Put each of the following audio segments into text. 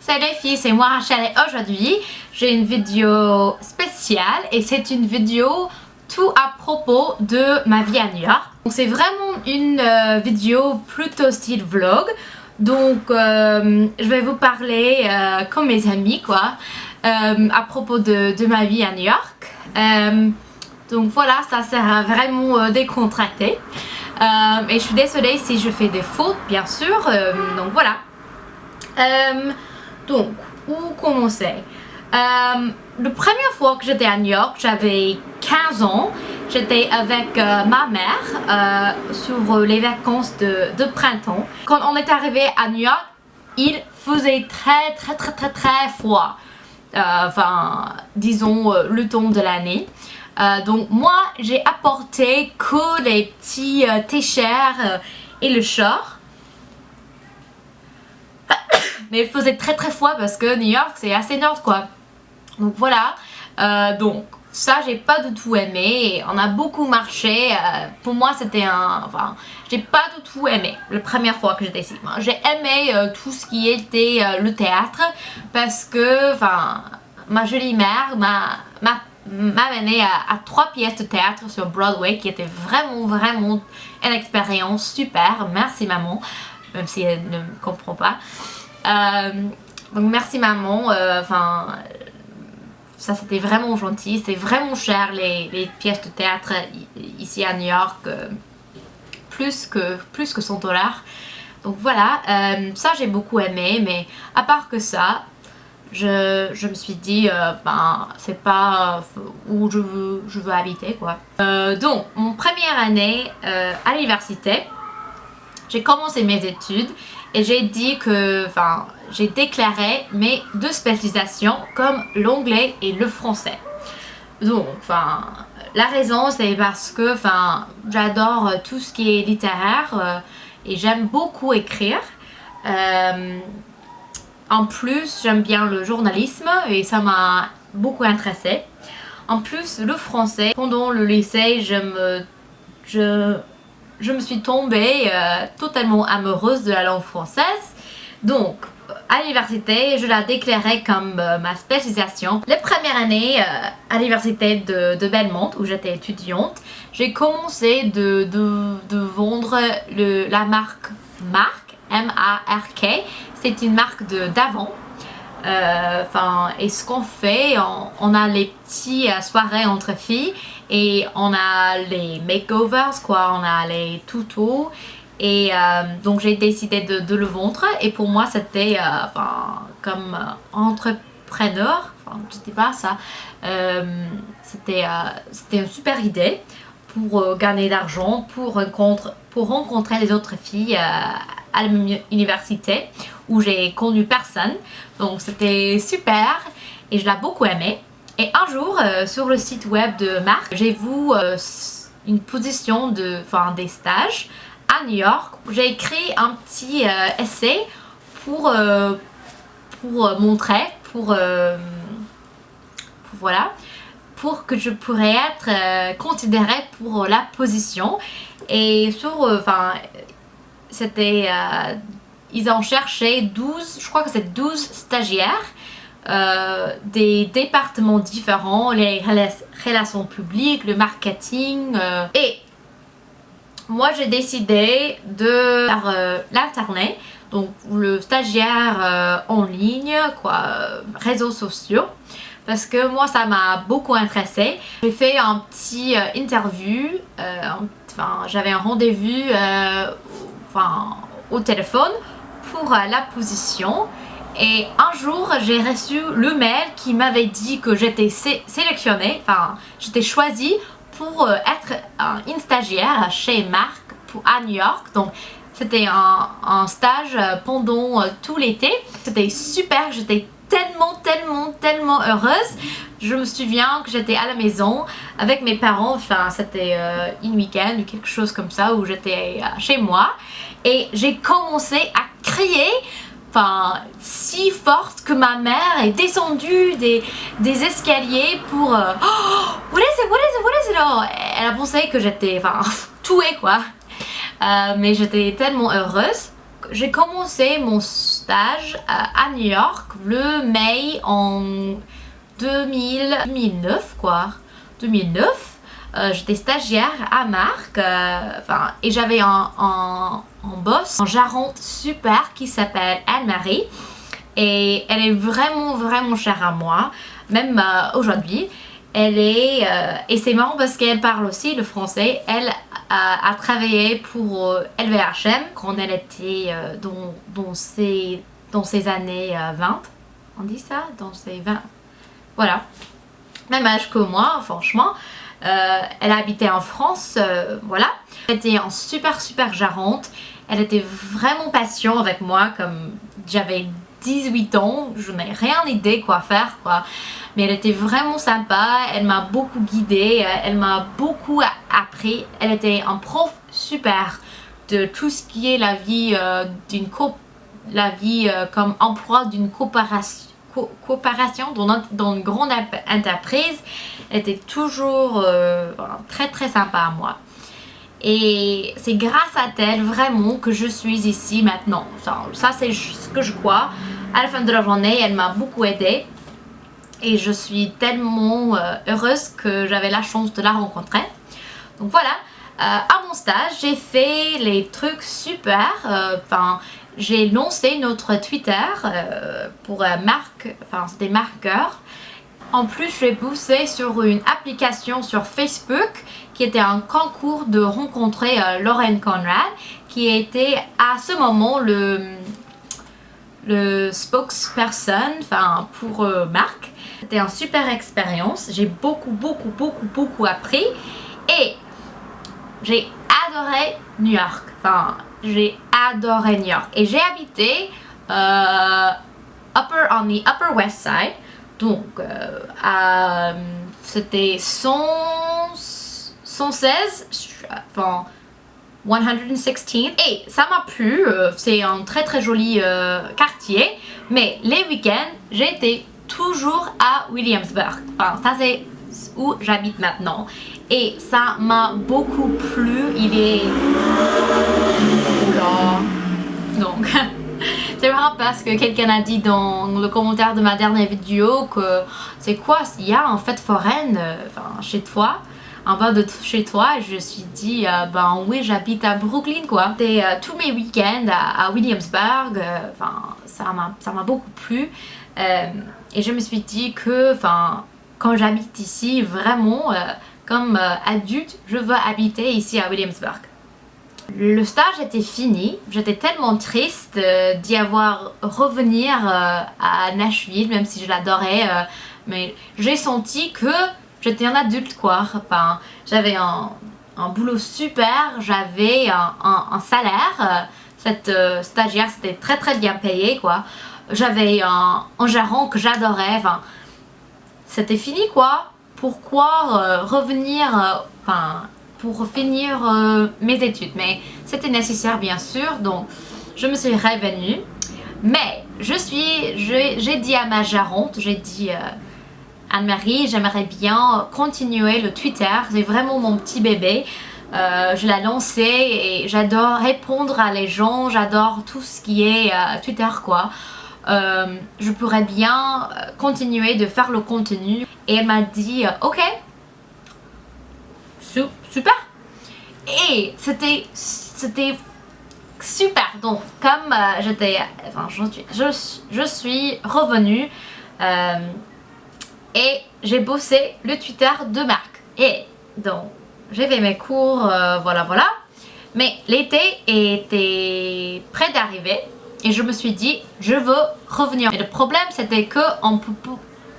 Salut les filles, c'est moi Rachel et aujourd'hui j'ai une vidéo spéciale et c'est une vidéo tout à propos de ma vie à New York. Donc c'est vraiment une vidéo plutôt style vlog. Donc je vais vous parler comme mes amis quoi à propos de ma vie à New York. Donc voilà, ça sera vraiment décontracté. Et je suis désolée si je fais des fautes bien sûr. Donc voilà. Donc, où commencer? La première fois que j'étais à New York, j'avais 15 ans. J'étais avec ma mère sur les vacances de printemps. Quand on est arrivé à New York, il faisait très froid. Enfin, disons le temps de l'année. Donc moi, j'ai apporté que les petits t-shirts et le short. Mais il faisait très froid parce que New York c'est assez nord quoi. Donc voilà, donc ça j'ai pas du tout aimé. On a beaucoup marché, pour moi c'était enfin j'ai pas du tout aimé la première fois que j'étais ici. J'ai aimé tout ce qui était le théâtre parce que enfin ma jolie mère m'a amené à 3 pièces de théâtre sur Broadway qui était vraiment une expérience super. Merci maman, même si elle ne me comprend pas. Donc merci maman, enfin ça c'était vraiment gentil, c'était vraiment cher les pièces de théâtre ici à New York, plus que 100 $. Donc voilà, ça j'ai beaucoup aimé, mais à part que ça, je me suis dit ben c'est pas où je veux habiter quoi. Donc mon première année à l'université, j'ai commencé mes études et j'ai dit que, enfin, j'ai déclaré mes 2 spécialisations comme l'anglais et le français. Donc, enfin, la raison c'est parce que, enfin, j'adore tout ce qui est littéraire et j'aime beaucoup écrire. En plus, j'aime bien le journalisme et ça m'a beaucoup intéressée. En plus, le français, pendant le lycée, je me suis tombée totalement amoureuse de la langue française. Donc, à l'université, je la déclarais comme ma spécialisation. La première année à l'université de Belmont, où j'étais étudiante, j'ai commencé de vendre la marque M-A-R-K. C'est une marque d'Avon. Et ce qu'on fait, on a les petits soirées entre filles et on a les makeovers quoi, on a les tutos et donc j'ai décidé de le vendre et pour moi c'était comme entrepreneur, enfin je sais pas ça, c'était une super idée pour gagner de l'argent, pour rencontrer les autres filles à l'université où j'ai connu personne. Donc c'était super et je l'ai beaucoup aimé. Et un jour sur le site web de marque, j'ai vu une position des stages à New York. J'ai écrit un petit essai pour montrer, voilà, pour que je pourrais être considérée pour la position. Et c'était ils ont cherché 12, je crois que c'est 12 stagiaires des départements différents, les relations publiques, le marketing et moi j'ai décidé de faire l'internet, donc le stagiaire en ligne quoi, réseaux sociaux, parce que moi ça m'a beaucoup intéressée. J'ai fait un petit interview, j'avais un rendez-vous au téléphone pour la position et un jour j'ai reçu le mail qui m'avait dit que j'étais sélectionnée, enfin j'étais choisie pour être une stagiaire chez Marc à New York. Donc c'était un stage pendant tout l'été, c'était super, j'étais tellement heureuse. Je me souviens que j'étais à la maison avec mes parents, enfin c'était une week-end ou quelque chose comme ça où j'étais chez moi et j'ai commencé à crier si forte que ma mère est descendue des escaliers pour what is it? Oh, elle a pensé que j'étais tuée quoi. Mais j'étais tellement heureuse j'ai commencé mon stage à New York le mai en 2009 quoi. 2009. J'étais stagiaire à Marc et j'avais un boss, un gérante super qui s'appelle Anne-Marie et elle est vraiment chère à moi, même aujourd'hui. Elle est, et c'est marrant parce qu'elle parle aussi le français. Elle a travaillé pour LVHM quand elle était dans ses années 20. On dit ça? Dans ses 20. Voilà. Même âge que moi, franchement. Elle a habité en France, voilà. Elle était en super gérante. Elle était vraiment patiente avec moi, comme j'avais 18 ans, je n'ai rien idée quoi faire quoi. Mais elle était vraiment sympa, elle m'a beaucoup guidée, elle m'a beaucoup appris. Elle était un prof super de tout ce qui est la vie comme emploi d'une coopération dans une grande entreprise. Elle était toujours très sympa à moi. Et c'est grâce à elle vraiment que je suis ici maintenant. Ça c'est ce que je crois. À la fin de la journée, elle m'a beaucoup aidée. Et je suis tellement heureuse que j'avais la chance de la rencontrer. Donc voilà, à mon stage, j'ai fait les trucs super. J'ai lancé notre Twitter pour c'était marqueurs. En plus, j'ai bossé sur une application sur Facebook qui était un concours de rencontrer Lauren Conrad, qui était à ce moment le spokesperson pour Marc. C'était une super expérience. J'ai beaucoup appris et j'ai adoré New York. J'ai adoré New York et j'ai habité on the Upper West Side. Donc, c'était 116, 116. Et ça m'a plu, c'est un très joli quartier. Mais les week-ends, j'étais toujours à Williamsburg. Ça c'est où j'habite maintenant. Et ça m'a beaucoup plu. Il est... Oula. Donc... C'est marrant parce que quelqu'un a dit dans le commentaire de ma dernière vidéo que c'est quoi, il y a en fait foraine chez toi, en bas de chez toi. Et je me suis dit oui, j'habite à Brooklyn quoi. C'était tous mes week-ends à Williamsburg, ça m'a beaucoup plu et je me suis dit que quand j'habite ici vraiment comme adulte, je veux habiter ici à Williamsburg. Le stage était fini, j'étais tellement triste d'y avoir revenir à Nashville, même si je l'adorais, mais j'ai senti que j'étais un adulte quoi. J'avais un boulot super, j'avais un salaire, cette stagiaire c'était très bien payé quoi. J'avais un gérant que j'adorais, c'était fini quoi. Pourquoi revenir pour finir mes études, mais c'était nécessaire bien sûr, donc je me suis revenue. Mais j'ai dit à ma gérante, j'ai dit Anne-Marie, j'aimerais bien continuer le Twitter, c'est vraiment mon petit bébé. Je l'ai lancé et j'adore répondre à les gens, j'adore tout ce qui est Twitter quoi. Je pourrais bien continuer de faire le contenu. Et elle m'a dit ok, super. Et c'était super. Donc comme je suis revenue et j'ai bossé le Twitter de Marc. Et donc j'ai fait mes cours, voilà. Mais l'été était près d'arriver et je me suis dit je veux revenir. Et le problème c'était que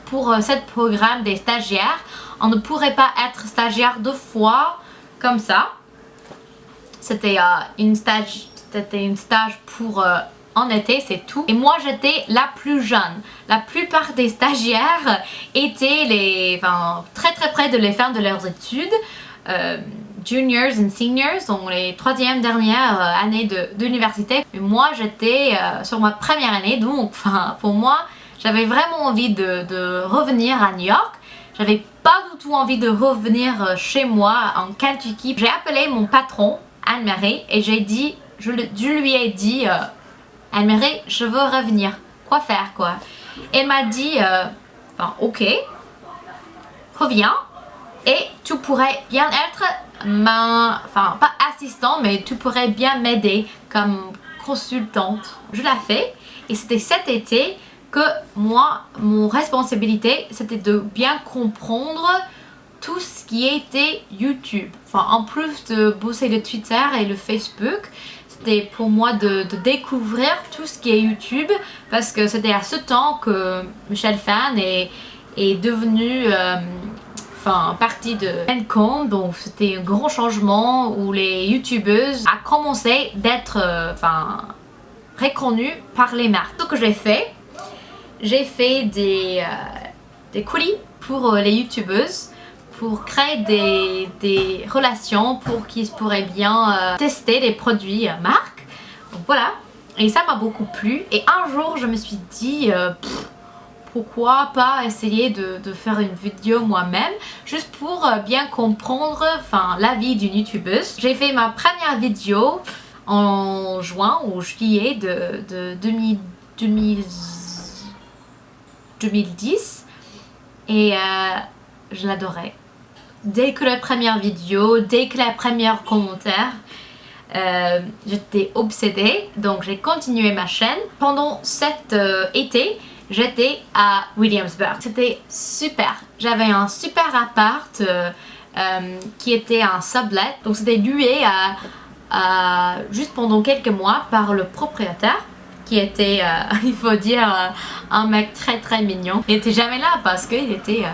pour ce programme des stagiaires, on ne pourrait pas être stagiaire 2 fois comme ça. C'était une stage pour en été, c'est tout. Et moi j'étais la plus jeune. La plupart des stagiaires étaient très près de la fin de leurs études. Juniors and seniors, donc les 3e dernières années d'université. Et moi j'étais sur ma première année, donc pour moi j'avais vraiment envie de revenir à New York. J'avais pas du tout envie de revenir chez moi en Kentucky. J'ai appelé mon patron, Anne-Marie, et j'ai dit je lui ai dit Anne-Marie, je veux revenir. Quoi faire quoi? Elle m'a dit ok, reviens et tu pourrais bien être enfin pas assistant, mais tu pourrais bien m'aider comme consultante. Je l'ai fait et c'était cet été que moi, mon responsabilité, c'était de bien comprendre tout ce qui était YouTube. Enfin, en plus de bosser le Twitter et le Facebook, c'était pour moi de découvrir tout ce qui est YouTube parce que c'était à ce temps que Michel Fan est devenu partie de Encom, donc c'était un grand changement où les youtubeuses a commencé d'être reconnues par les marques. Ce que j'ai fait des colis pour les youtubeuses pour créer des relations pour qu'ils pourraient bien tester les produits marques. Donc voilà, et ça m'a beaucoup plu et un jour je me suis dit pourquoi pas essayer de faire une vidéo moi-même juste pour bien comprendre la vie d'une youtubeuse. J'ai fait ma première vidéo en juin ou juillet de 2010 et je l'adorais. Dès que la première vidéo, dès que la première commentaire, j'étais obsédée, donc j'ai continué ma chaîne. Pendant cet été, j'étais à Williamsburg. C'était super. J'avais un super appart qui était un sublet. Donc c'était loué juste pendant quelques mois par le propriétaire qui était, il faut dire, un mec très très mignon. Il n'était jamais là parce qu'il était,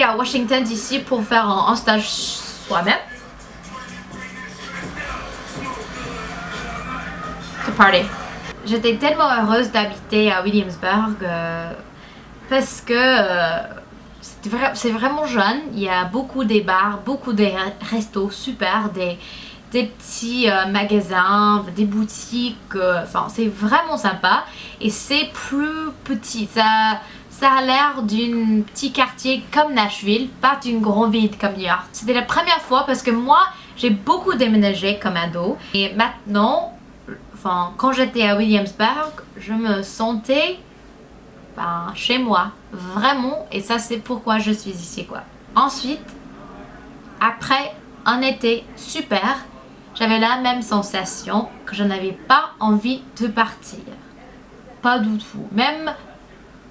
à Washington DC pour faire un stage soi-même. To party. J'étais tellement heureuse d'habiter à Williamsburg parce que c'est vraiment jeune. Il y a beaucoup de bars, beaucoup de restos super, des petits magasins, des boutiques. C'est vraiment sympa et c'est plus petit. Ça a l'air d'un petit quartier comme Nashville, pas d'une grande ville comme New York. C'était la première fois parce que moi, j'ai beaucoup déménagé comme ado et maintenant, quand j'étais à Williamsburg, je me sentais chez moi, vraiment, et ça c'est pourquoi je suis ici quoi. Ensuite, après un été super, j'avais la même sensation que je n'avais pas envie de partir. Pas du tout.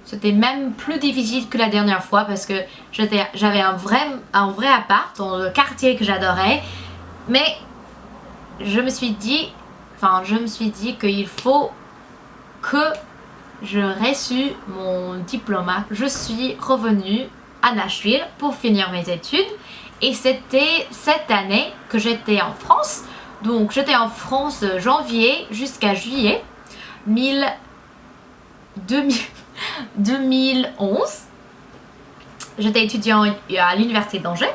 C'était même plus difficile que la dernière fois parce que j'avais un vrai appart dans le quartier que j'adorais, mais je me suis dit qu'il faut que je reçu mon diplôme. Je suis revenue à Nashville pour finir mes études et c'était cette année que j'étais en France. Donc j'étais en France de janvier jusqu'à juillet 2011. J'étais étudiant à l'université d'Angers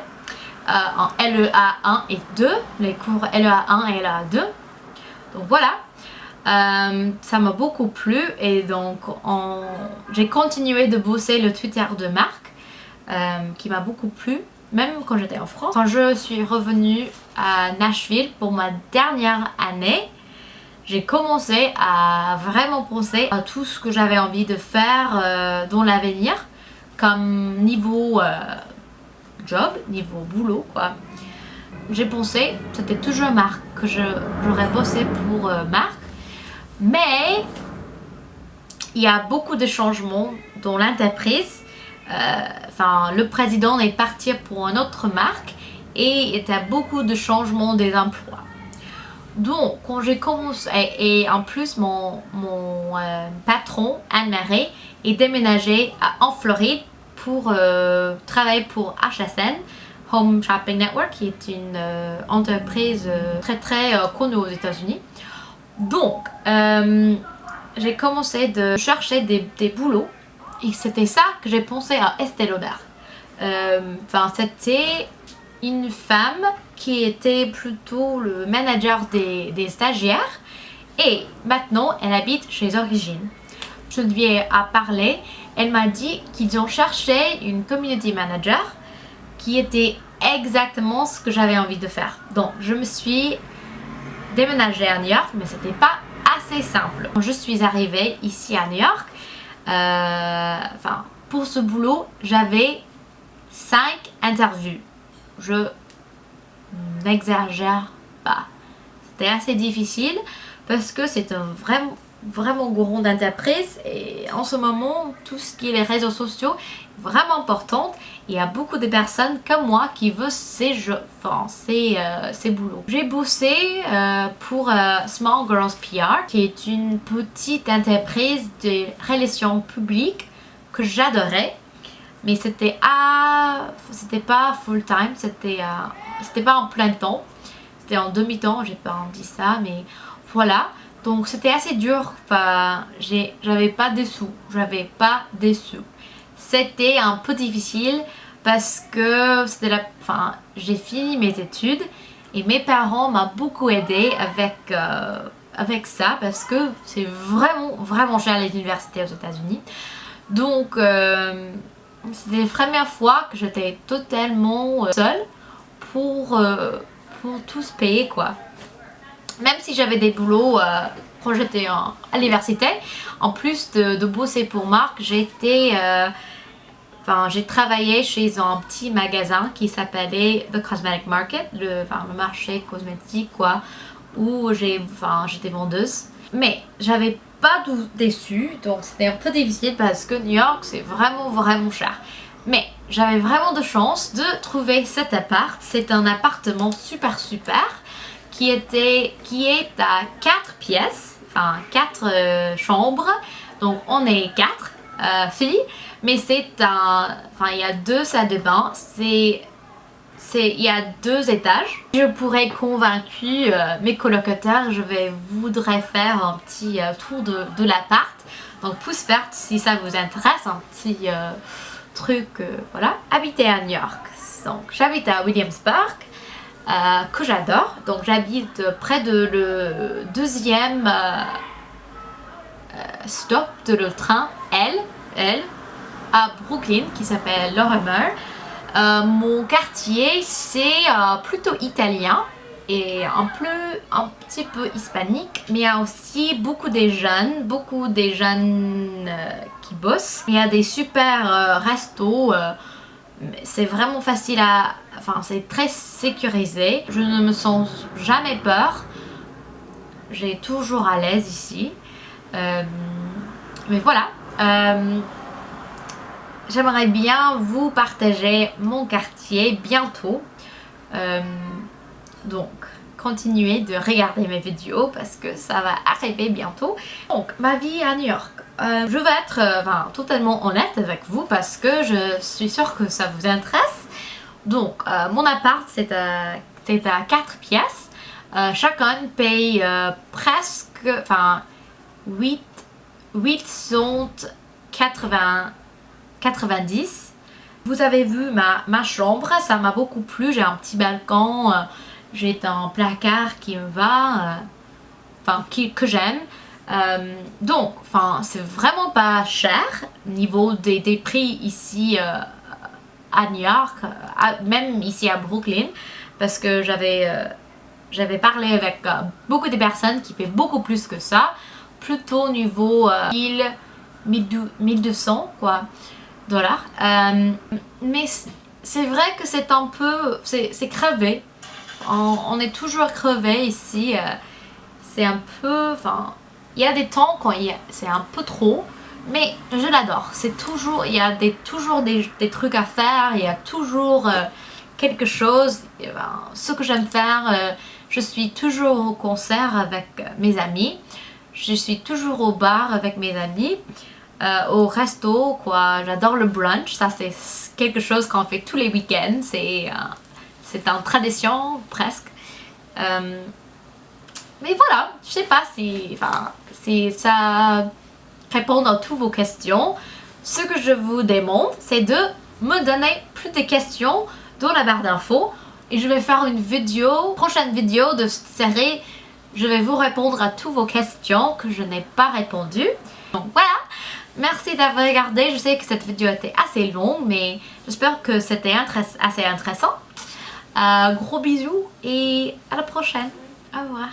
en LEA 1 et 2, les cours LEA 1 et LEA 2. Donc voilà, ça m'a beaucoup plu et donc j'ai continué de bosser le Twitter de Marc qui m'a beaucoup plu, même quand j'étais en France. Quand je suis revenue à Nashville pour ma dernière année, j'ai commencé à vraiment penser à tout ce que j'avais envie de faire dans l'avenir, comme niveau job, niveau boulot quoi. J'ai pensé, c'était toujours Marc, que j'aurais bossé pour Marc, mais il y a beaucoup de changements dans l'entreprise. Le président est parti pour une autre marque et il y a beaucoup de changements des emplois. Donc quand j'ai commencé, et en plus mon patron Anne-Marie est déménagé en Floride pour travailler pour HSN, Home Shopping Network, qui est une entreprise très très connue aux États-Unis. Donc j'ai commencé de chercher des boulots et c'était ça que j'ai pensé à Estée Lauder. C'était une femme qui était plutôt le manager des stagiaires et maintenant elle habite chez Origine. Je lui ai parlé, elle m'a dit qu'ils ont cherché une community manager qui était exactement ce que j'avais envie de faire. Donc je me suis déménager à New York, mais c'était pas assez simple. Quand je suis arrivée ici à New York, pour ce boulot, j'avais 5 interviews. Je n'exagère pas. C'était assez difficile parce que c'est un vraiment grande entreprise et en ce moment, tout ce qui est les réseaux sociaux est vraiment important. Il y a beaucoup de personnes comme moi qui veulent ces boulots. J'ai bossé pour Small Girls PR, qui est une petite entreprise de relations publiques que j'adorais. Mais c'était pas full time, c'était pas en plein temps. C'était en demi-temps, j'ai pas dit ça, mais voilà. Donc c'était assez dur, j'avais pas de sous, C'était un peu difficile parce que j'ai fini mes études et mes parents m'ont beaucoup aidé avec ça parce que c'est vraiment cher les universités aux États-Unis. Donc c'était la première fois que j'étais totalement seule pour tout se payer quoi. Même si j'avais des boulots quand j'étais à l'université, en plus de bosser pour Marc, j'ai travaillé chez un petit magasin qui s'appelait The Cosmetic Market, le marché cosmétique quoi, où j'étais vendeuse. Mais j'avais pas déçu, donc c'était un peu difficile parce que New York c'est vraiment cher. Mais j'avais vraiment de chance de trouver cet appart. C'est un appartement super qui est à 4 pièces, 4 chambres. Donc on est 4 filles, mais il y a 2 salles de bain. Il y a 2 étages. Je pourrais convaincre mes colocataires, voudrais faire un petit tour de l'appart. Donc pouce vert si ça vous intéresse, un petit truc, voilà. Habiter à New York. Donc j'habite à Williamsburg, que j'adore. Donc j'habite près de le 2e stop de le train L à Brooklyn qui s'appelle Lorimer. Mon quartier c'est plutôt italien et un petit peu hispanique, mais il y a aussi beaucoup des jeunes qui bossent. Il y a des super restos, c'est vraiment facile c'est très sécurisé. Je ne me sens jamais peur, j'ai toujours à l'aise ici. Mais voilà. J'aimerais bien vous partager mon quartier bientôt. Donc, continuez de regarder mes vidéos parce que ça va arriver bientôt. Donc, ma vie à New York. Je vais être totalement honnête avec vous parce que je suis sûre que ça vous intéresse. Donc, mon appart, c'est à 4 pièces. Chacun paye presque 890. Vous avez vu ma chambre, ça m'a beaucoup plu. J'ai un petit balcon, j'ai un placard qui me va, que j'aime. Donc, c'est vraiment pas cher niveau des prix ici à New York, même ici à Brooklyn, parce que j'avais parlé avec beaucoup de personnes qui paient beaucoup plus que ça, plutôt niveau 1200 quoi, dollars. Mais c'est vrai que c'est un peu, c'est crevé. On est toujours crevé ici. C'est un peu, il y a des temps quand c'est un peu trop, mais je l'adore. Il y a toujours des trucs à faire. Il y a toujours quelque chose. Ce que j'aime faire, je suis toujours au concert avec mes amis. Je suis toujours au bar avec mes amis. Au resto quoi, j'adore le brunch, ça c'est quelque chose qu'on fait tous les week-ends, c'est une tradition presque. Mais voilà, je sais pas si ça répond à toutes vos questions. Ce que je vous demande, c'est de me donner plus de questions dans la barre d'infos et je vais faire une prochaine vidéo de cette série. Je vais vous répondre à toutes vos questions que je n'ai pas répondu. Donc voilà. Merci d'avoir regardé, je sais que cette vidéo était assez longue, mais j'espère que c'était assez intéressant. Gros bisous et à la prochaine. Au revoir.